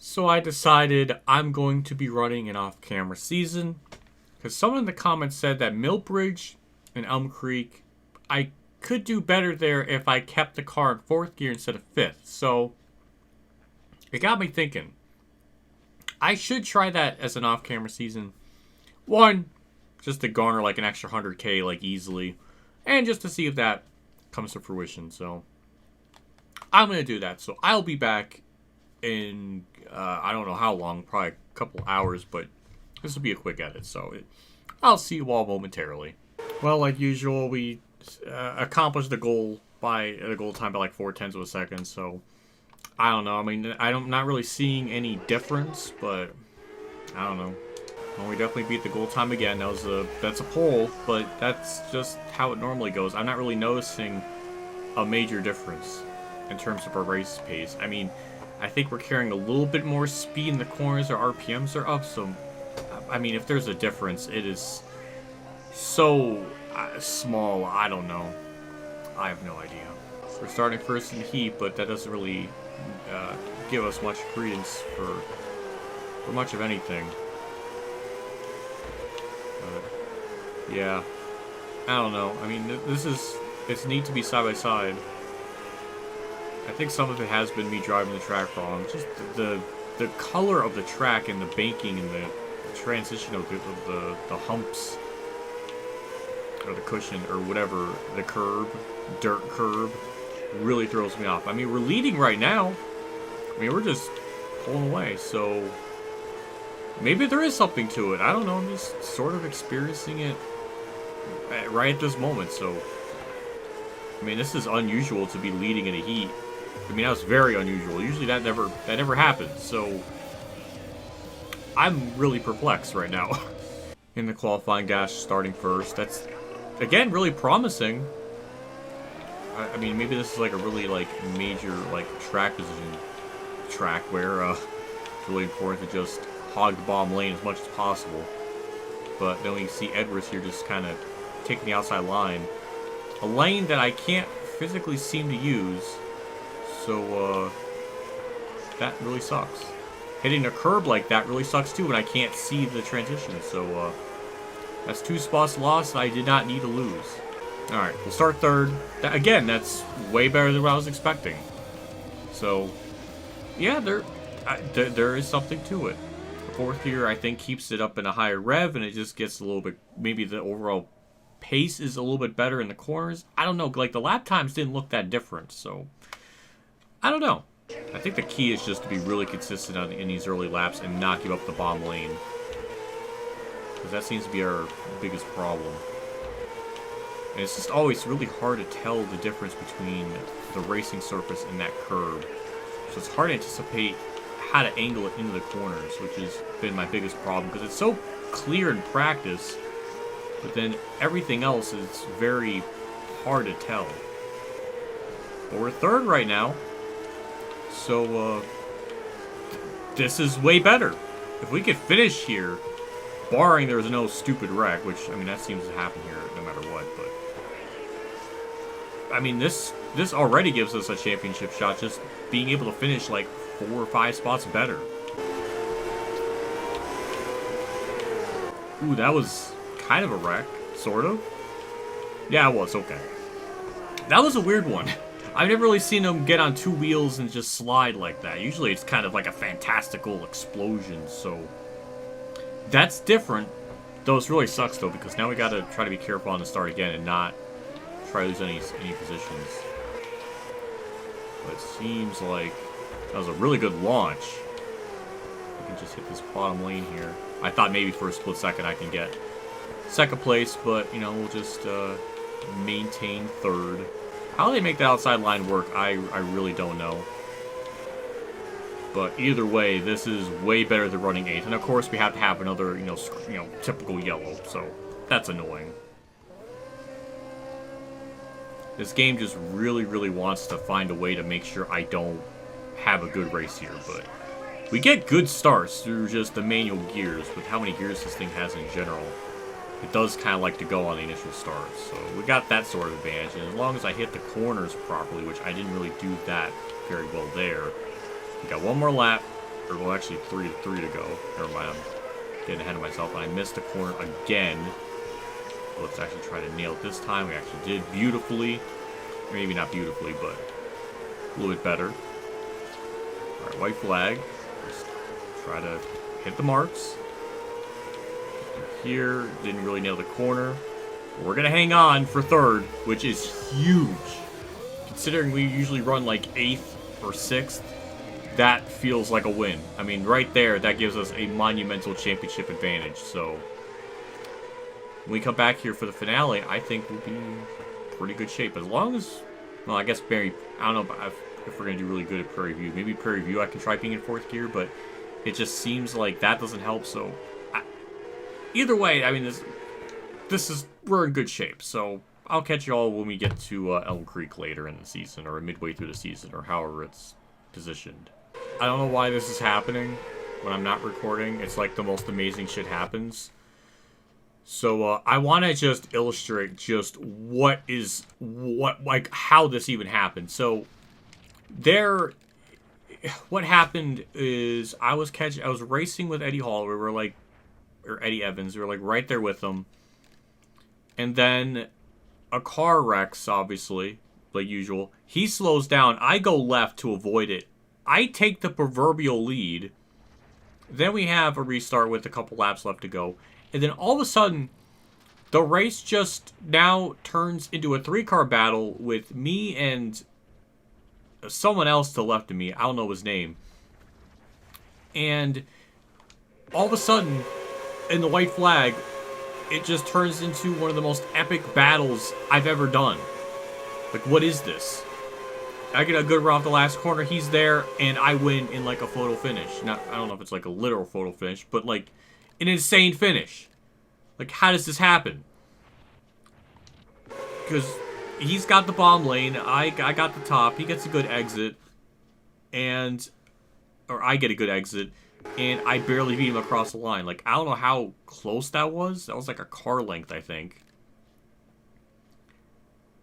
So I decided I'm going to be running an off-camera season because someone in the comments said that Milbridge and Elm Creek, I could do better there if I kept the car in 4th gear instead of 5th. So it got me thinking. I should try that as an off-camera season. One, just to garner like an extra 100K like easily, and just to see if that comes to fruition. So I'm going to do that. So I'll be back in I don't know how long, probably a couple hours, but this will be a quick edit, so I'll see you all momentarily. Well, like usual, we accomplished the goal by the goal time by like 0.4 of a second, so I don't know. I mean, I'm not really seeing any difference, but I don't know. Well, we definitely beat the goal time again. That's a pole, but that's just how it normally goes. I'm not really noticing a major difference in terms of our race pace. I mean, I think we're carrying a little bit more speed in the corners. Our RPMs are up, so I mean, if there's a difference, it is so small. I don't know. I have no idea. We're starting first in the heat, but that doesn't really give us much credence for much of anything. Yeah, I don't know. I mean, it's neat to be side by side. I think some of it has been me driving the track wrong. Just the color of the track and the banking and the transition of the humps or the cushion or whatever, the curb, dirt curb, really throws me off. I mean, we're leading right now. I mean, we're just pulling away, so maybe there is something to it. I don't know. I'm just sort of experiencing it right at this moment. So, I mean, this is unusual to be leading in a heat. I mean, that was very unusual. Usually that never happens. So I'm really perplexed right now. In the qualifying dash, starting first. That's again really promising. I mean, maybe this is like a really like major like track position track where it's really important to just hog the bottom lane as much as possible. But then we see Edwards here just kind of taking the outside line, a lane that I can't physically seem to use. So, that really sucks. Hitting a curb like that really sucks too when I can't see the transition. So, that's 2 spots lost I did not need to lose. Alright, we'll start 3rd. Again, that's way better than what I was expecting. So, yeah, there is something to it. The 4th gear, I think, keeps it up in a higher rev, and it just gets a little bit, maybe the overall pace is a little bit better in the corners. I don't know, like the lap times didn't look that different, so I don't know. I think the key is just to be really consistent in these early laps and not give up the bottom lane. Because that seems to be our biggest problem. And it's just always really hard to tell the difference between the racing surface and that curb. So it's hard to anticipate how to angle it into the corners, which has been my biggest problem. Because it's so clear in practice, but then everything else is very hard to tell. But we're 3rd right now. So, this is way better. If we could finish here, barring there's no stupid wreck, which, I mean, that seems to happen here no matter what, but I mean, this already gives us a championship shot, just being able to finish, like, 4 or 5 spots better. Ooh, that was kind of a wreck, sort of. Yeah, it was, okay. That was a weird one. I've never really seen them get on 2 wheels and just slide like that. Usually it's kind of like a fantastical explosion, so that's different. Though it really sucks, though, because now we gotta try to be careful on the start again and not try to lose any positions. But it seems like that was a really good launch. I can just hit this bottom lane here. I thought maybe for a split second I can get 2nd place, but, you know, we'll just maintain 3rd. How they make the outside line work, I really don't know. But either way, this is way better than running 8th. And of course, we have to have another, you know, typical yellow. So that's annoying. This game just really, really wants to find a way to make sure I don't have a good race here. But we get good starts through just the manual gears. With how many gears this thing has in general, it does kind of like to go on the initial start. So we got that sort of advantage. And as long as I hit the corners properly, which I didn't really do that very well there, we got one more lap. Or, well, actually, three to go. Never mind, I'm getting ahead of myself. And I missed the corner again. Let's actually try to nail it this time. We actually did beautifully. Maybe not beautifully, but a little bit better. Alright, white flag. Just try to hit the marks. Here, didn't really nail the corner. We're going to hang on for third, which is huge. Considering we usually run like 8th or 6th, that feels like a win. I mean, right there, that gives us a monumental championship advantage. So, when we come back here for the finale, I think we'll be in pretty good shape. As long as, well, I guess I don't know if we're going to do really good at Prairie View. Maybe Prairie View I can try being in 4th gear, but it just seems like that doesn't help. So, either way, I mean, we're in good shape. So, I'll catch you all when we get to Elm Creek later in the season, or midway through the season, or however it's positioned. I don't know why this is happening when I'm not recording. It's like the most amazing shit happens. So, I want to just illustrate just how this even happened. So, what happened is I was racing with Eddie Hall. We were like, or Eddie Evans. We were like right there with them. And then a car wrecks, obviously, like usual. He slows down. I go left to avoid it. I take the proverbial lead. Then we have a restart with a couple laps left to go. And then all of a sudden, the race just now turns into a 3-car battle with me and someone else to the left of me. I don't know his name. And all of a sudden, in the white flag, it just turns into one of the most epic battles I've ever done. Like, what is this? I get a good run off the last corner, he's there, and I win in like a photo finish. I don't know if it's like a literal photo finish, but like an insane finish. Like, how does this happen? Because he's got the bomb lane, I got the top, he gets a good exit, or I get a good exit, and I barely beat him across the line. Like, I don't know how close that was. That was like a car length, I think.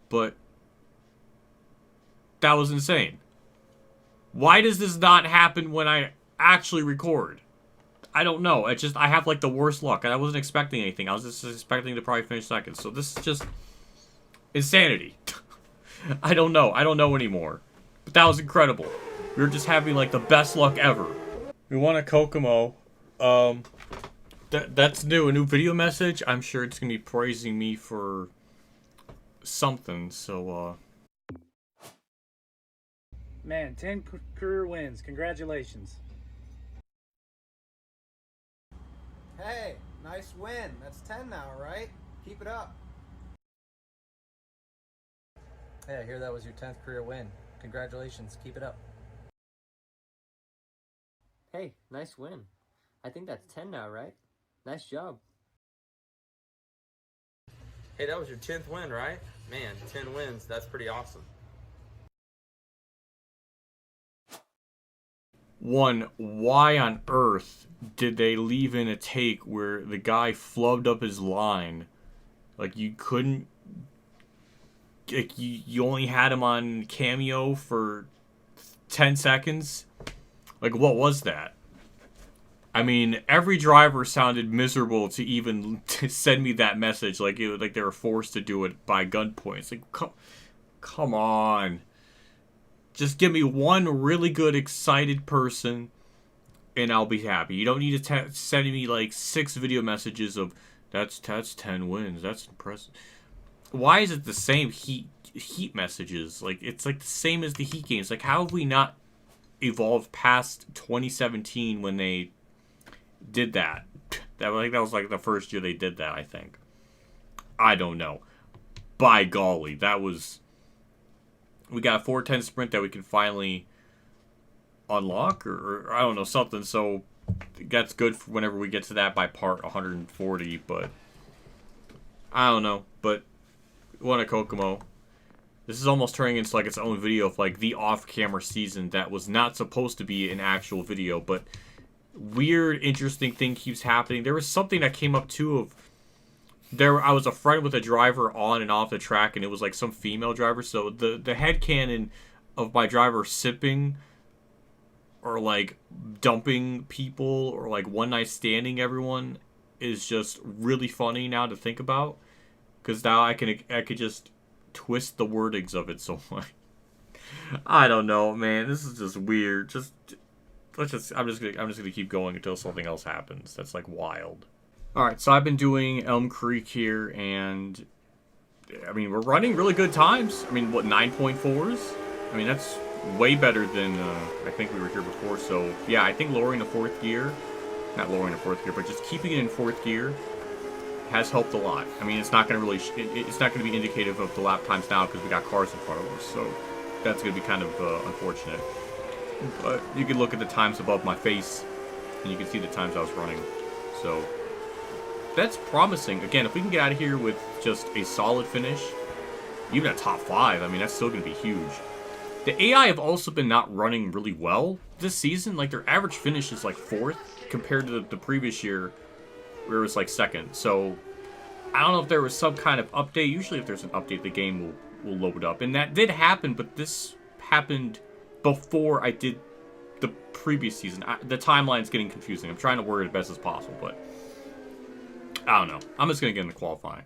But that was insane. Why does this not happen when I actually record? I don't know. I have like the worst luck. I wasn't expecting anything. I was just expecting to probably finish second. So this is just insanity. I don't know. I don't know anymore. But that was incredible. We were just having like the best luck ever. We won a Kokomo. That's new. A new video message. I'm sure it's going to be praising me for something. So, Man, 10 career wins. Congratulations. Hey, nice win. That's 10 now, right? Keep it up. Hey, I hear that was your 10th career win. Congratulations. Keep it up. Hey, nice win. I think that's 10 now, right? Nice job. Hey, that was your 10th win, right? Man, 10 wins. That's pretty awesome. One, why on earth did they leave in a take where the guy flubbed up his line? Like, you couldn't... Like, you only had him on Cameo for 10 seconds? Like, what was that? I mean, every driver sounded miserable to even send me that message. Like, like they were forced to do it by gunpoint. It's like, come on. Just give me one really good, excited person, and I'll be happy. You don't need to send me, like, 6 video messages of, that's 10 wins. That's impressive. Why is it the same heat messages? Like, it's, like, the same as the heat games. Like, how have we not evolved past 2017 when they did that? That was, like, the first year they did that, I think. I don't know. By golly, that was... We got a 410 sprint that we can finally unlock, or I don't know, something. So that's good for whenever we get to that by part 140. But I don't know. But we won a Kokomo. This is almost turning into like its own video of like the off-camera season that was not supposed to be an actual video. But weird, interesting thing keeps happening. There was something that came up too of... I was a friend with a driver on and off the track, and it was like some female driver. So the headcanon of my driver sipping or like dumping people or like one night standing everyone is just really funny now to think about, because now I could just twist the wordings of it so much. I don't know, man. This is just weird. I'm just gonna keep going until something else happens. That's like wild. All right, so I've been doing Elm Creek here, and I mean we're running really good times. I mean, what, 9.4s? I mean, that's way better than I think we were here before. So yeah, I think lowering the fourth gear, not lowering the fourth gear, but just keeping it in fourth gear has helped a lot. I mean, it's not gonna really it's not gonna be indicative of the lap times now because we got cars in front of us. So that's gonna be kind of unfortunate. But you can look at the times above my face, and you can see the times I was running. So that's promising. Again, if we can get out of here with just a solid finish, even a top 5, I mean, that's still going to be huge. The AI have also been not running really well this season. Like, their average finish is like 4th compared to the previous year where it was like 2nd. So I don't know if there was some kind of update. Usually if there's an update, the game will load up. And that did happen, but this happened before I did the previous season. The timeline's getting confusing. I'm trying to word it as best as possible, but I don't know. I'm just going to get into qualifying.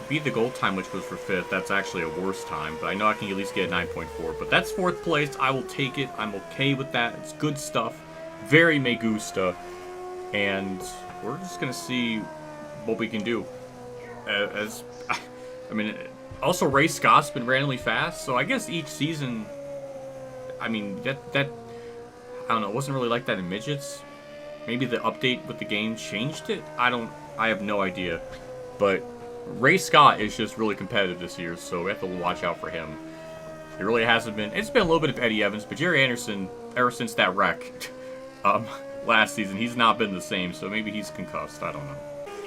Beat the gold time, which was for 5th. That's actually a worse time, but I know I can at least get 9.4. But that's 4th place. I will take it. I'm okay with that. It's good stuff. Very me gusta. And we're just going to see what we can do. I mean, also Ray Scott's been randomly fast, so I guess each season, I mean, that I don't know, it wasn't really like that in midgets. Maybe the update with the game changed it? I have no idea. But Ray Scott is just really competitive this year, so we have to watch out for him. It really hasn't been. It's been a little bit of Eddie Evans, but Jerry Anderson, ever since that wreck last season, he's not been the same, so maybe he's concussed. I don't know.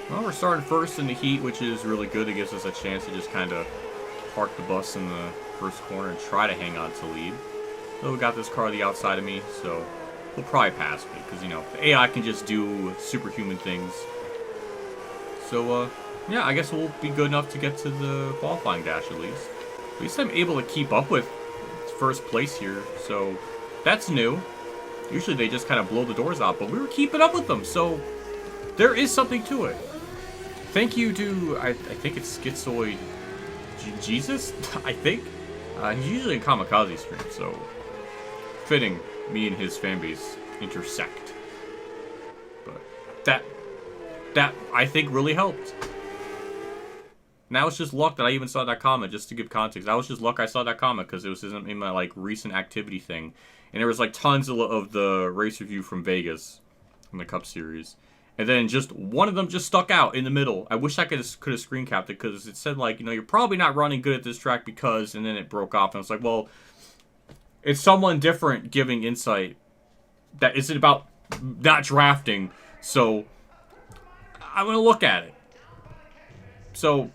Well, we're starting first in the heat, which is really good. It gives us a chance to just kind of park the bus in the first corner and try to hang on to lead. So we got this car on the outside of me, so he'll probably pass me, because, you know, the AI can just do superhuman things. So, yeah, I guess we'll be good enough to get to the qualifying dash at least. At least I'm able to keep up with first place here, so that's new. Usually they just kind of blow the doors out, but we were keeping up with them, so there is something to it. Thank you to, I think it's Schizoid Jesus, I think. He's usually in Kamikaze stream, so fitting me and his fanbase intersect. But that I think really helped. Now it's just luck that I even saw that comment, just to give context. That was just luck I saw that comment, because it was in my, like, recent activity thing. And there was, like, tons of the race review from Vegas, from the Cup Series. And then just one of them just stuck out in the middle. I wish I could have screen capped it, because it said, like, you know, you're probably not running good at this track because, and then it broke off. And I was like, well, it's someone different giving insight that isn't about not drafting, so I'm going to look at it. So,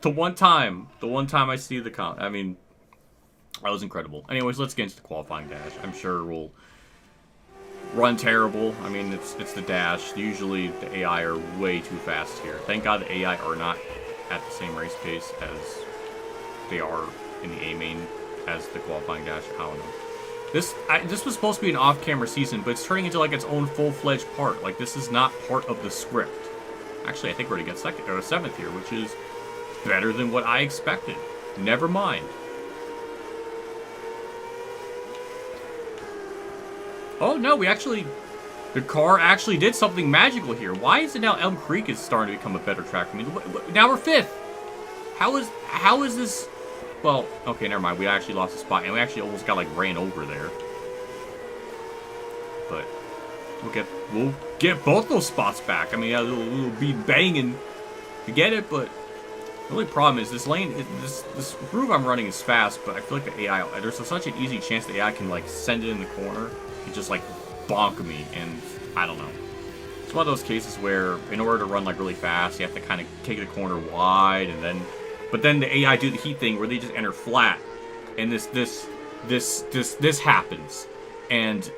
the one time I see the comment, I mean, that was incredible. Anyways, let's get into the qualifying dash. I'm sure we'll run terrible. I mean, it's the dash. Usually, the AI are way too fast here. Thank God the AI are not at the same race pace as they are in the A main as the qualifying dash. I don't know. This was supposed to be an off-camera season, but it's turning into like its own full-fledged part. Like, this is not part of the script. Actually, I think we're going to get 7th here, which is better than what I expected. Never mind. Oh, no, the car actually did something magical here. Why is it now Elm Creek is starting to become a better track? I mean, now we're 5th. How is this? Well, okay, never mind. We actually lost a spot, and we actually almost got, like, ran over there. But we'll get both those spots back. I mean, we'll be banging to get it, but the only problem is this lane, this groove I'm running is fast, but I feel like the AI, there's such an easy chance the AI can, like, send it in the corner and just, like, bonk me, and I don't know. It's one of those cases where, in order to run, like, really fast, you have to kind of take the corner wide, and then, but then the AI do the heat thing where they just enter flat, and this happens, and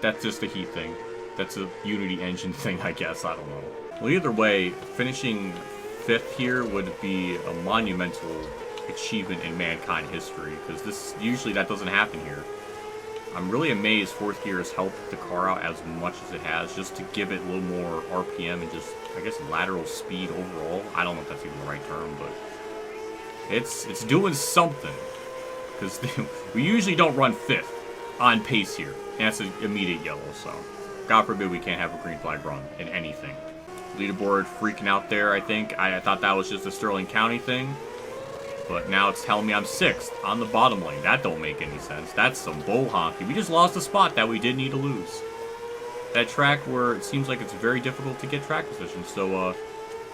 that's just a heat thing. That's a Unity engine thing, I guess. I don't know. Well, either way, finishing 5th here would be a monumental achievement in mankind history, because usually that doesn't happen here. I'm really amazed fourth gear has helped the car out as much as it has, just to give it a little more RPM and just, I guess, lateral speed overall. I don't know if that's even the right term, but it's doing something. Because we usually don't run fifth on pace here. And that's an immediate yellow, so God forbid we can't have a green flag run in anything. Leaderboard freaking out there, I think. I thought that was just a Sterling County thing. But now it's telling me I'm 6th on the bottom lane. That don't make any sense. That's some bull honky. We just lost a spot that we didn't need to lose. That track where it seems like it's very difficult to get track position. So,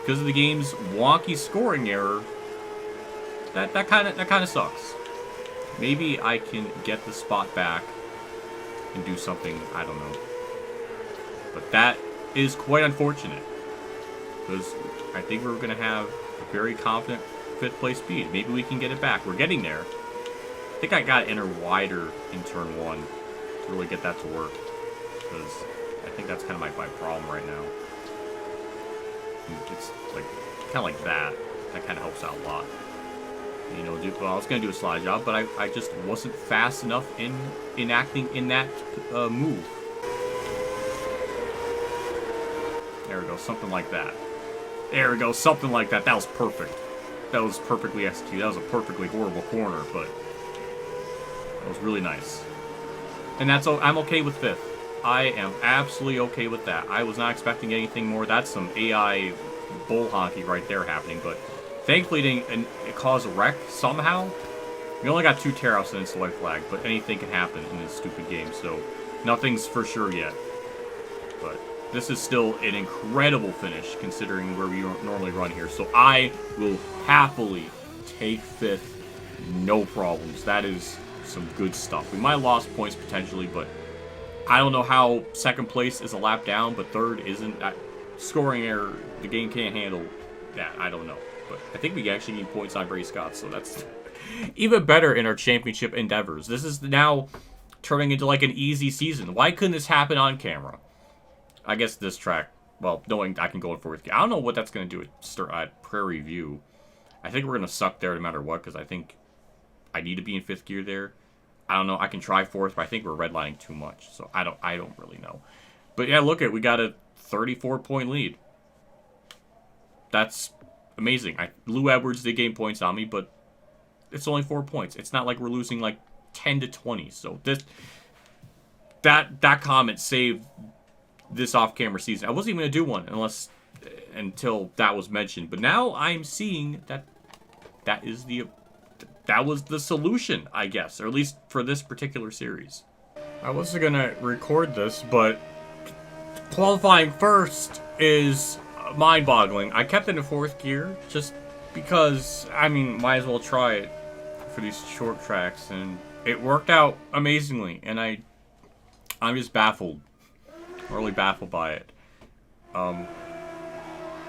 because of the game's wonky scoring error, that kind of sucks. Maybe I can get the spot back and do something, I don't know. But that is quite unfortunate. Because I think we're going to have a very confident 5th place speed. Maybe we can get it back. We're getting there. I think I got to enter wider in turn 1 to really get that to work. Because I think that's kind of my problem right now. It's like kind of like that. That kind of helps out a lot. You know, well, I was going to do a slide job, but I just wasn't fast enough in enacting in that move. There we go, something like that. There we go, something like that. That was perfect. That was perfectly executed. That was a perfectly horrible corner, but that was really nice. And that's I'm okay with 5th. I am absolutely okay with that. I was not expecting anything more. That's some AI bull honky right there happening, but thankfully it didn't cause a wreck somehow. We only got 2 tear-outs and it's a white flag, but anything can happen in this stupid game, so nothing's for sure yet. But this is still an incredible finish considering where we normally run here. So I will happily take 5th, no problems. That is some good stuff. We might have lost points potentially, but I don't know how 2nd place is a lap down, but 3rd isn't. Scoring error, the game can't handle that. I don't know. But I think we actually need points on Bray Scott, so that's even better in our championship endeavors. This is now turning into like an easy season. Why couldn't this happen on camera? I guess this track, well, knowing I can go in 4th gear. I don't know what that's going to do at Prairie View. I think we're going to suck there no matter what, because I think I need to be in 5th gear there. I don't know. I can try 4th, but I think we're redlining too much, so I don't really know. But yeah, look at we got a 34-point lead. That's amazing. Lou Edwards did gain points on me, but it's only 4 points. It's not like we're losing like 10 to 20. So that comment saved this off-camera season. I wasn't even gonna do one until that was mentioned. But now I'm seeing that was the solution, I guess, or at least for this particular series. I wasn't gonna record this, but qualifying first is mind-boggling. I kept it in 4th gear just because, I mean, might as well try it for these short tracks, and it worked out amazingly, and I'm just baffled. Really baffled by it.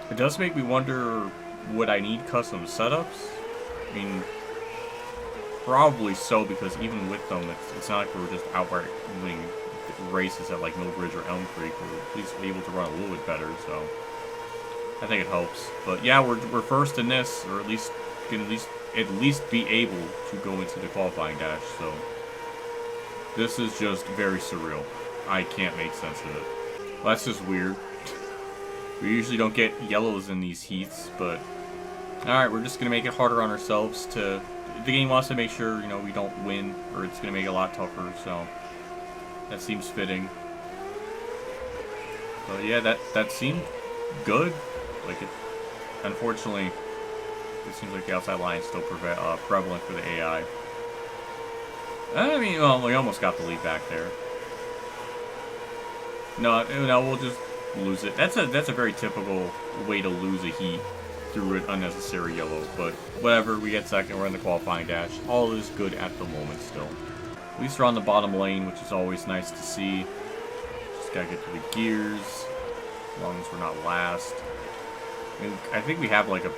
It does make me wonder, would I need custom setups? I mean, probably so, because even with them, it's not like we're just outright winning races at like Milbridge or Elm Creek. We're at least able to run a little bit better, so I think it helps. But yeah, we're first in this, or at least can at least be able to go into the qualifying dash. So this is just very surreal. I can't make sense of it. Well, that's just weird. We usually don't get yellows in these heats, but alright, we're just gonna make it harder on ourselves. The game wants to make sure, you know, we don't win, or it's gonna make it a lot tougher, so that seems fitting. But yeah, that seemed good. Like, unfortunately, it seems like the outside line is still prevalent for the AI. I mean, well, we almost got the lead back there. No, we'll just lose it. That's a very typical way to lose a heat through an unnecessary yellow. But whatever, we get 2nd. We're in the qualifying dash. All is good at the moment still. At least we're on the bottom lane, which is always nice to see. Just gotta get to the gears, as long as we're not last. I think we have like a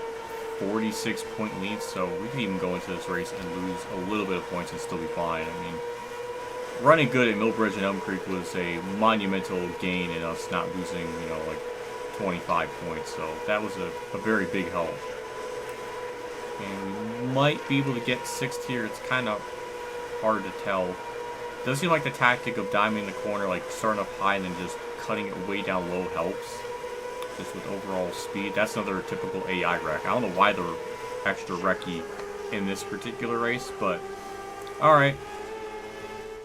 46-point lead, so we can even go into this race and lose a little bit of points and still be fine. I mean, running good at Milbridge and Elm Creek was a monumental gain in us not losing, you know, like 25 points, so that was a very big help. And we might be able to get 6th here. It's kind of hard to tell. does seem like the tactic of diming the corner, like starting up high and then just cutting it way down low helps. Just with overall speed. That's another typical AI wreck. I don't know why they're extra wrecky in this particular race, but alright.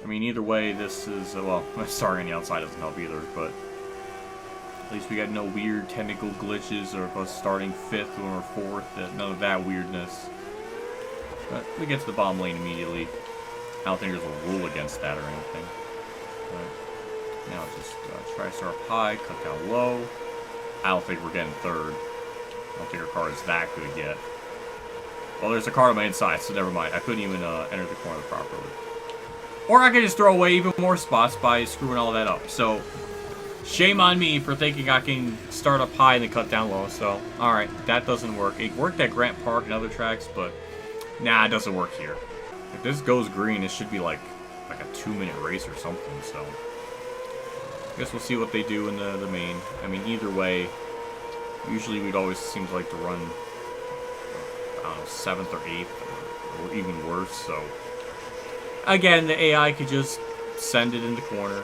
I mean, either way, this is, well, sorry, on the outside doesn't help either, but at least we got no weird technical glitches or us starting 5th or 4th, none of that weirdness. But we get to the bottom lane immediately. I don't think there's a rule against that or anything. But now just try to start up high, cut down low. I don't think we're getting 3rd. I don't think our car is that good yet. Well, there's a car on my inside, so never mind. I couldn't even enter the corner properly. Or I could just throw away even more spots by screwing all that up. So, shame on me for thinking I can start up high and then cut down low. So, alright, that doesn't work. It worked at Grant Park and other tracks, but nah, it doesn't work here. If this goes green, it should be like a 2-minute race or something, so I guess we'll see what they do in the main. I mean, either way, usually we'd always seems like to run, I don't know, 7th or 8th, or even worse, so again, the AI could just send it in the corner.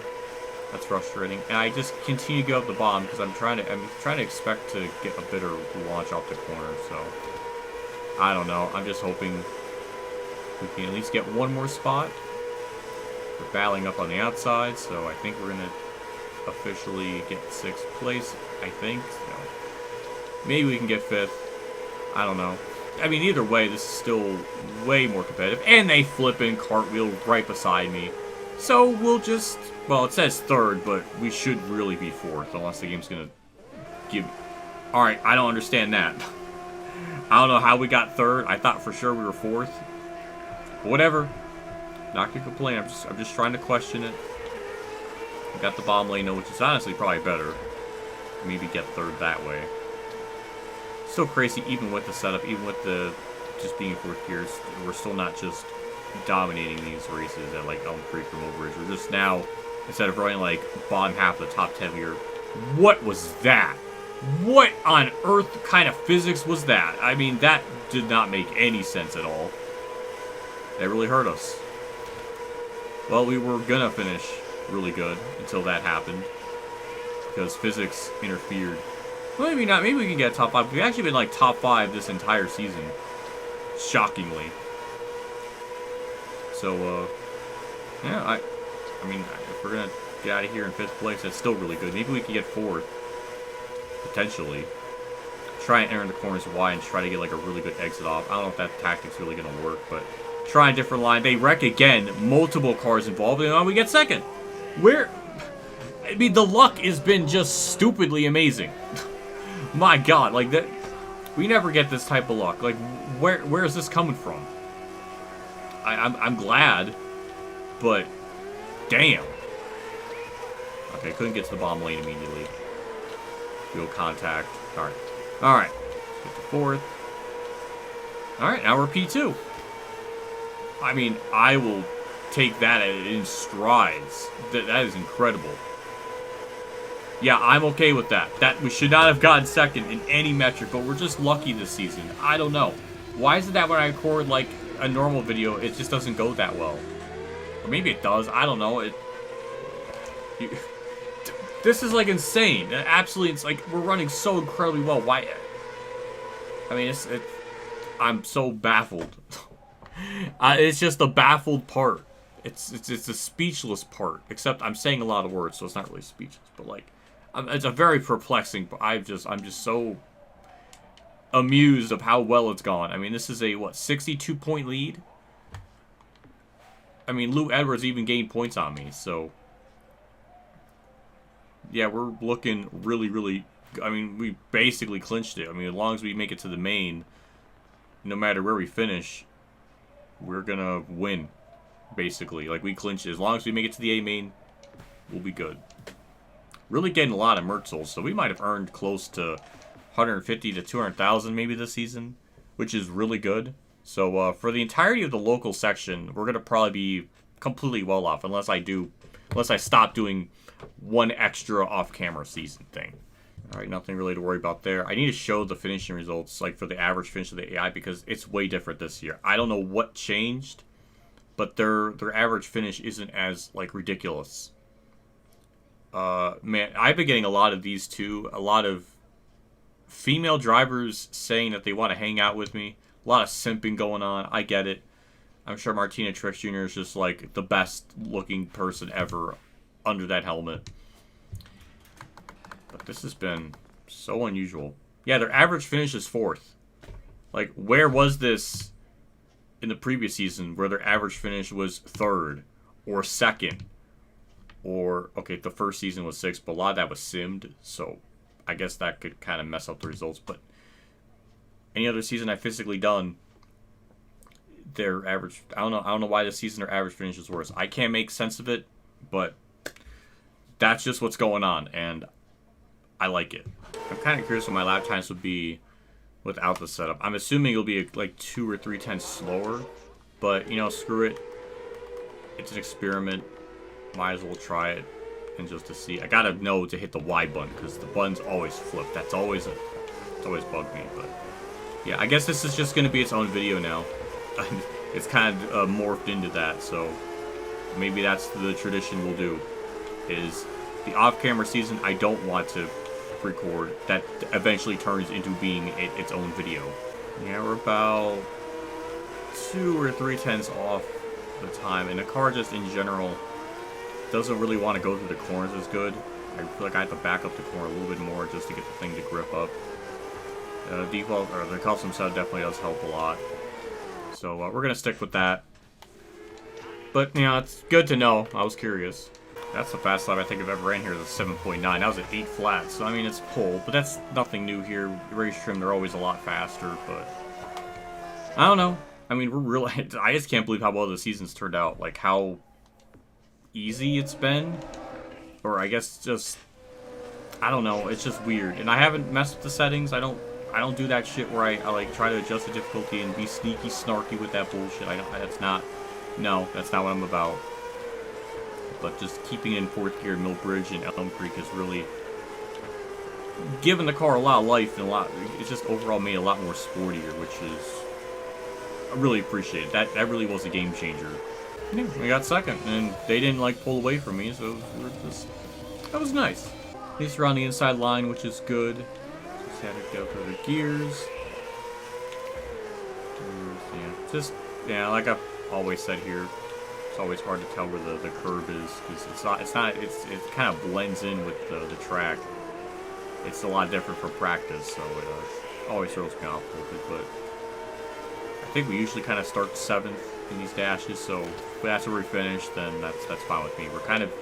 That's frustrating. And I just continue to go up the bottom because I'm trying to expect to get a better launch off the corner, so I don't know. I'm just hoping we can at least get one more spot. We're battling up on the outside, so I think we're gonna officially get 6th place, I think. So maybe we can get 5th. I don't know. I mean, either way, this is still way more competitive. And they flip in cartwheel right beside me. So we'll just, well, it says 3rd, but we should really be 4th, unless the game's gonna give. Alright, I don't understand that. I don't know how we got 3rd. I thought for sure we were 4th. But whatever. Not gonna complain. I'm just trying to question it. We got the bottom lane, which is honestly probably better. Maybe get 3rd that way. Still crazy, even with the setup, even with the just being 4th gears, we're still not just dominating these races at like Elm Creek or Milbridge. We're just now, instead of running like bottom half of the top 10 here, what was that? What on earth kind of physics was that? I mean, that did not make any sense at all. That really hurt us. Well, we were gonna finish really good until that happened, because physics interfered. Well, maybe not. Maybe we can get top 5. We've actually been like top 5 this entire season, shockingly. So, yeah, I mean, if we're gonna get out of here in 5th place, that's still really good. Maybe we can get 4th, potentially. Try and enter in the corners wide and try to get like a really good exit off. I don't know if that tactic's really gonna work, but try a different line. They wreck again. Multiple cars involved, and we get 2nd. I mean, the luck has been just stupidly amazing. My God, like that. We never get this type of luck. Like, where is this coming from? I'm glad, but damn. Okay, couldn't get to the bottom lane immediately. Go contact. Alright. Alright. Get to 4th. Alright, now we're P2. I mean, I will take that in strides. That is incredible. Yeah, I'm okay with that. That we should not have gotten 2nd in any metric, but we're just lucky this season. I don't know. Why is it that when I record like a normal video, it just doesn't go that well? Or maybe it does. I don't know. This is like insane. Absolutely, it's like we're running so incredibly well. Why? I mean, I'm so baffled. It's just the baffled part. It's the speechless part. Except I'm saying a lot of words, so it's not really speechless. But like, it's a very perplexing. I'm just so amused of how well it's gone. I mean, this is a what 62-point lead. I mean, Lou Edwards even gained points on me, so yeah, we're looking really, really. I mean, we basically clinched it. I mean, as long as we make it to the main, no matter where we finish, we're gonna win. Basically, like we clinched it. As long as we make it to the A main, we'll be good. Really getting a lot of Mertzels, so we might have earned close to 150 to 200,000 maybe this season, which is really good. So for the entirety of the local section, we're gonna probably be completely well off, unless I stop doing one extra off-camera season thing. All right, nothing really to worry about there. I need to show the finishing results, like for the average finish of the AI, because it's way different this year. I don't know what changed, but their average finish isn't as like ridiculous. Man, I've been getting a lot of these too. A lot of female drivers saying that they want to hang out with me. A lot of simping going on. I get it. I'm sure Martina Truex Jr. is just like the best looking person ever under that helmet. But this has been so unusual. Yeah, their average finish is 4th. Like, where was this in the previous season where their average finish was 3rd or 2nd? Or, okay, the first season was 6th, but a lot of that was simmed, so I guess that could kind of mess up the results. But any other season I've physically done, their average, I don't know why this season their average finish is worse. I can't make sense of it, but that's just what's going on, and I like it. I'm kind of curious what my lap times would be without the setup. I'm assuming it'll be like 2 or 3 tenths slower, but, you know, screw it. It's an experiment. Might as well try it, and just to see. I gotta know to hit the Y button, because the buttons always flip. It's always bugged me, but yeah, I guess this is just gonna be its own video now. It's kind of morphed into that, so maybe that's the tradition we'll do, is the off-camera season I don't want to record, that eventually turns into being its own video. Yeah, we're about 2 or 3 tenths off the time, and the car just in general doesn't really want to go through the corners as good. I feel like I have to back up the corner a little bit more just to get the thing to grip up. Default, or the custom setup definitely does help a lot. So we're going to stick with that. But, you know, it's good to know. I was curious. That's the fastest lap I think I've ever ran here, is a 7.9. That was at 8 flat, so I mean, it's pull, but that's nothing new here. Race trim, they're always a lot faster, but I don't know. I mean, we're really, I just can't believe how well the season's turned out. Like, how easy it's been, or I guess just, I don't know, it's just weird. And I haven't messed with the settings. I don't do that shit where I like try to adjust the difficulty and be sneaky snarky with that bullshit. That's not what I'm about. But just keeping it in 4th gear, Milbridge and Elm Creek has really given the car a lot of life, and it's just overall made it a lot more sportier, which is, I really appreciate it. That really was a game changer. Yeah, we got 2nd, and they didn't like pull away from me, so that was nice. At least we're on the inside line, which is good. Just had to go through the gears. Yeah, like I've always said here, it's always hard to tell where the curve is, because it kind of blends in with the track. It's a lot different from practice, so it always throws me off a little bit, but I think we usually kind of start 7th in these dashes, so if that's where we finish, then that's fine with me. We're kind of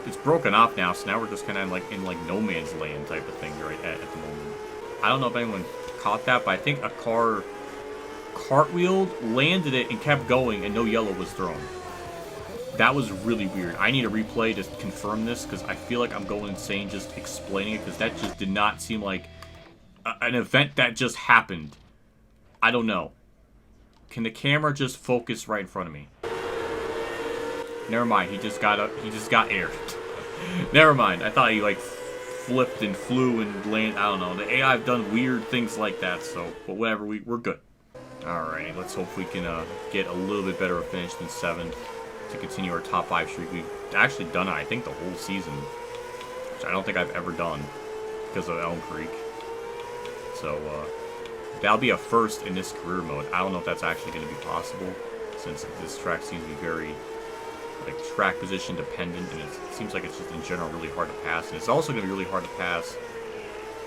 it's broken off now, so now we're just kind of like in like no man's land type of thing right at the moment. I don't know if anyone caught that, but I think a car cartwheeled, landed it, and kept going, and no yellow was thrown. That was really weird. I need a replay to confirm this, because I feel like I'm going insane just explaining it, because that just did not seem like an event that just happened. I don't know. Can the camera just focus right in front of me? Never mind. He just got aired. Never mind. I thought he like flipped and flew and landed. I don't know. The AI have done weird things like that. So, but whatever. We're good. Alrighty. Let's hope we can get a little bit better of a finish than 7th to continue our top 5 streak. We've actually done it, I think, the whole season, which I don't think I've ever done because of Elm Creek. So that'll be a first in this career mode. I don't know if that's actually going to be possible, since this track seems to be very like track position dependent, and it seems like it's just in general really hard to pass. And it's also going to be really hard to pass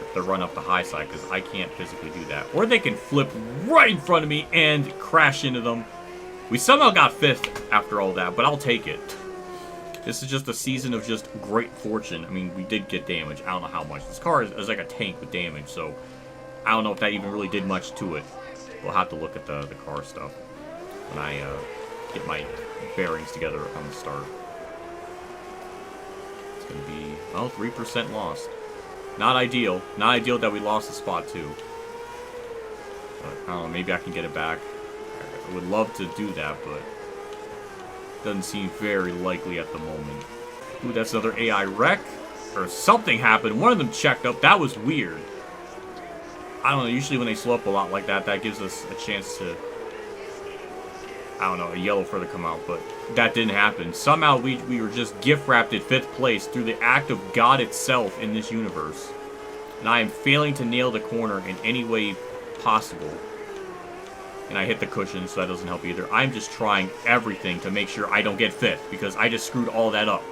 if they run up the high side, because I can't physically do that. Or they can flip right in front of me and crash into them. We somehow got 5th after all that, but I'll take it. This is just a season of just great fortune. I mean, we did get damage. I don't know how much. This car is like a tank with damage, so I don't know if that even really did much to it. We'll have to look at the car stuff when I get my bearings together on the start. It's going to be, well, 3% lost. Not ideal. Not ideal that we lost the spot, too. But, I don't know, maybe I can get it back. I would love to do that, but doesn't seem very likely at the moment. Ooh, that's another AI wreck? Or something happened. One of them checked up. That was weird. I don't know, usually when they slow up a lot like that, that gives us a chance to I don't know, a yellow fur to come out, but that didn't happen. Somehow we were just gift wrapped at 5th place through the act of God itself in this universe. And I am failing to nail the corner in any way possible. And I hit the cushion, so that doesn't help either. I'm just trying everything to make sure I don't get 5th, because I just screwed all that up.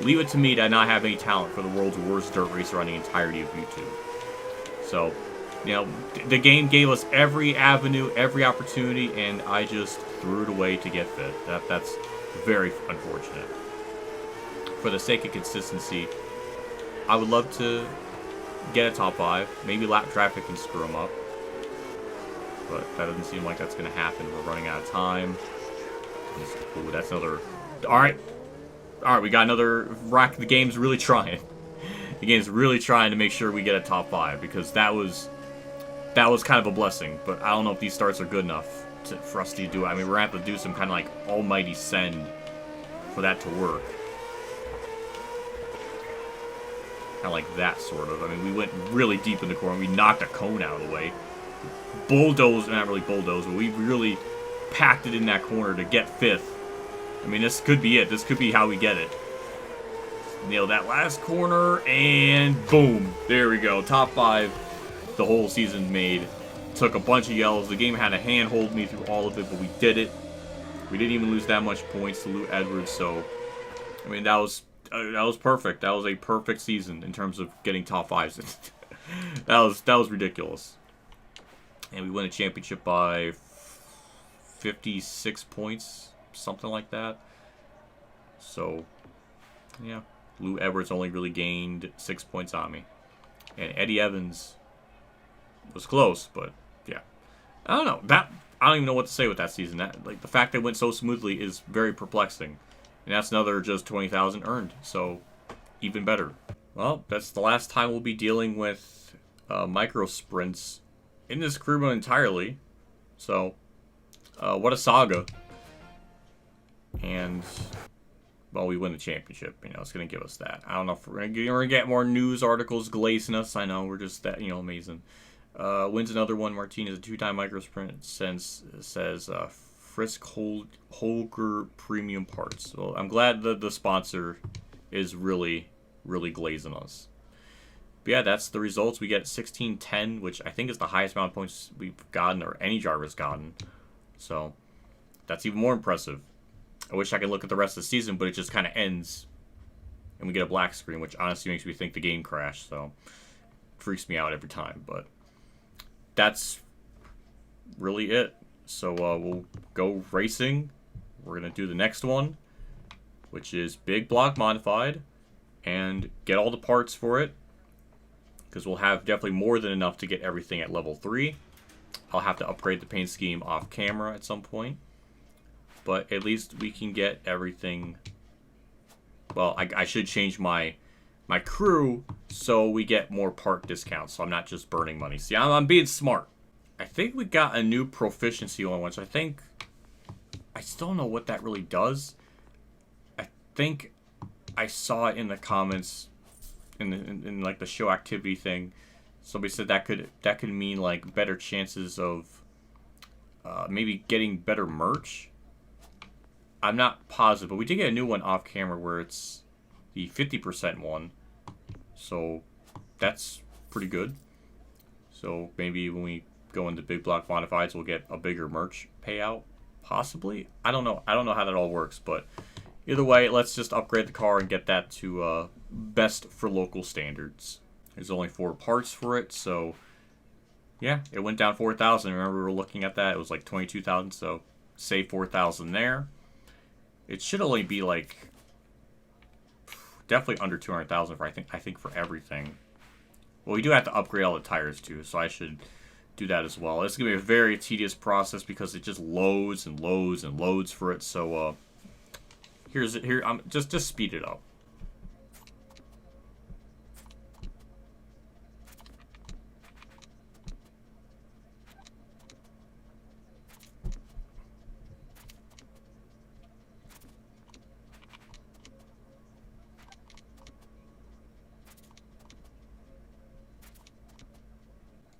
Leave it to me to not have any talent for the world's worst dirt racer on the entirety of YouTube. So, you know, the game gave us every avenue, every opportunity, and I just threw it away to get 5th. That's very unfortunate. For the sake of consistency, I would love to get a top 5. Maybe lap traffic can screw them up. But that doesn't seem like that's going to happen. We're running out of time. Ooh, that's another... Alright. Alright, we got another... The game's really trying. The game's really trying to make sure we get a top 5. Because that was kind of a blessing. But I don't know if these starts are good enough for us to do it. I mean, we're going to have to do some kind of like almighty send for that to work. Kind of like that, sort of. I mean, we went really deep in the corner. We knocked a cone out of the way. Bulldozed, not really bulldozed, but we really packed it in that corner to get 5th. I mean, this could be it. This could be how we get it. Nail that last corner, and boom. There we go. Top 5 the whole season made. Took a bunch of yellows. The game had a hand hold me through all of it, but we did it. We didn't even lose that much points to Lou Edwards, so... I mean, that was perfect. That was a perfect season in terms of getting top 5s. that was ridiculous. And we won a championship by 56 points, something like that. So, yeah. Lou Edwards only really gained 6 points on me. And Eddie Evans was close, but yeah. I don't know. I don't even know what to say with that season. Like, the fact that it went so smoothly is very perplexing. And that's another just 20,000 earned. So, even better. Well, that's the last time we'll be dealing with micro sprints in this career mode entirely. So, what a saga. And, well, we win the championship. You know, it's going to give us that. I don't know if we're going to get more news articles glazing us. I know, we're just that, you know, amazing. Wins another one. Martinez, a 2-time micro sprint, says Frisk Holger Premium Parts. Well, I'm glad that the sponsor is really, really glazing us. But yeah, that's the results. We get 1610, which I think is the highest amount of points we've gotten, or any driver's gotten. So, that's even more impressive. I wish I could look at the rest of the season, but it just kind of ends. And we get a black screen, which honestly makes me think the game crashed. So, freaks me out every time. But that's really it. So, we'll go racing. We're going to do the next one, which is Big Block Modified. And get all the parts for it. Because we'll have definitely more than enough to get everything at level 3. I'll have to upgrade the paint scheme off camera at some point. But at least we can get everything. Well, I should change my crew so we get more part discounts. So I'm not just burning money. See, I'm being smart. I think we got a new proficiency on which I think... I still don't know what that really does. I think I saw it in the comments... In like the show activity thing, somebody said that could mean like better chances of maybe getting better merch. I'm not positive, but we did get a new one off camera where it's the 50% one, so that's pretty good. So maybe when we go into Big Block Modifieds, we'll get a bigger merch payout, possibly. I don't know how that all works, but either way, let's just upgrade the car and get that to best for local standards. There's only 4 parts for it, so yeah, it went down 4,000. Remember, we were looking at that. It was like 22,000, so save 4,000 there. It should only be like definitely under 200,000 for I think for everything. Well, we do have to upgrade all the tires too, so I should do that as well. It's gonna be a very tedious process because it just loads and loads and loads for it. So here I'm just speed it up.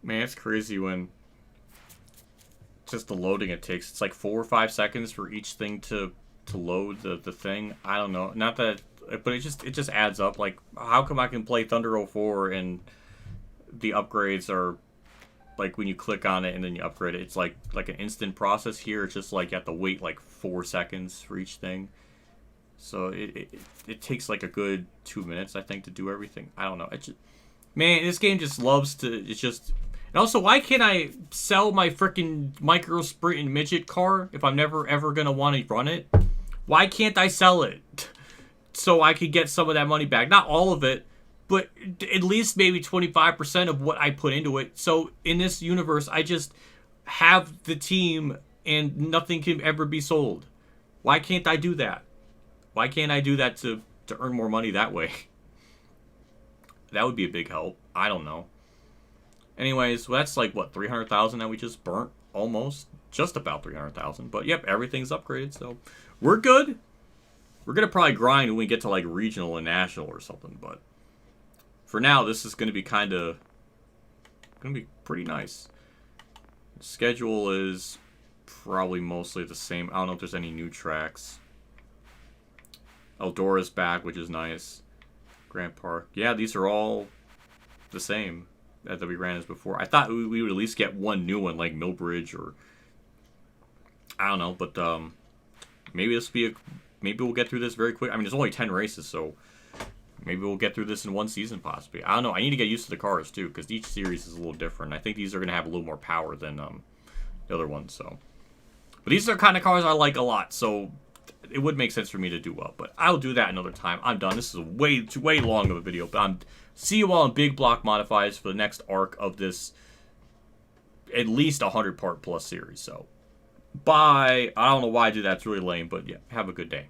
Man, it's crazy when just the loading it takes. It's like 4 or 5 seconds for each thing to load the thing. I don't know. Not that, but it just adds up. Like, how come I can play Thunder 04 and the upgrades are like when you click on it and then you upgrade it, it's like an instant process. Here it's just like you have to wait like 4 seconds for each thing. So it takes like a good 2 minutes, I think, to do everything. I don't know. Man, this game just loves to. It's just. And also, why can't I sell my freaking micro sprint and midget car if I'm never ever gonna want to run it? Why can't I sell it so I could get some of that money back? Not all of it, but at least maybe 25% of what I put into it. So in this universe, I just have the team and nothing can ever be sold. Why can't I do that? Why can't I do that to earn more money that way? That would be a big help. I don't know. Anyways, well, that's like, what, 300,000 that we just burnt? Almost. Just about 300,000. But, yep, everything's upgraded, so we're good. We're going to probably grind when we get to, like, regional and national or something. But for now, this is going to be kind of... going to be pretty nice. The schedule is probably mostly the same. I don't know if there's any new tracks. Eldora's back, which is nice. Grant Park. Yeah, these are all the same that we ran as before. I thought we would at least get one new one, like Milbridge or I don't know, but maybe this will be maybe we'll get through this very quick. I mean, there's only 10 races, so maybe we'll get through this in one season possibly. I don't know. I need to get used to the cars too, because each series is a little different. I think these are going to have a little more power than the other ones. So, but these are the kind of cars I like a lot, so it would make sense for me to do well. But I'll do that another time. I'm done. This is way long of a video, but see you all in Big Block Modifies for the next arc of this at least 100 part plus series. So, bye. I don't know why I do that. It's really lame, but yeah, have a good day.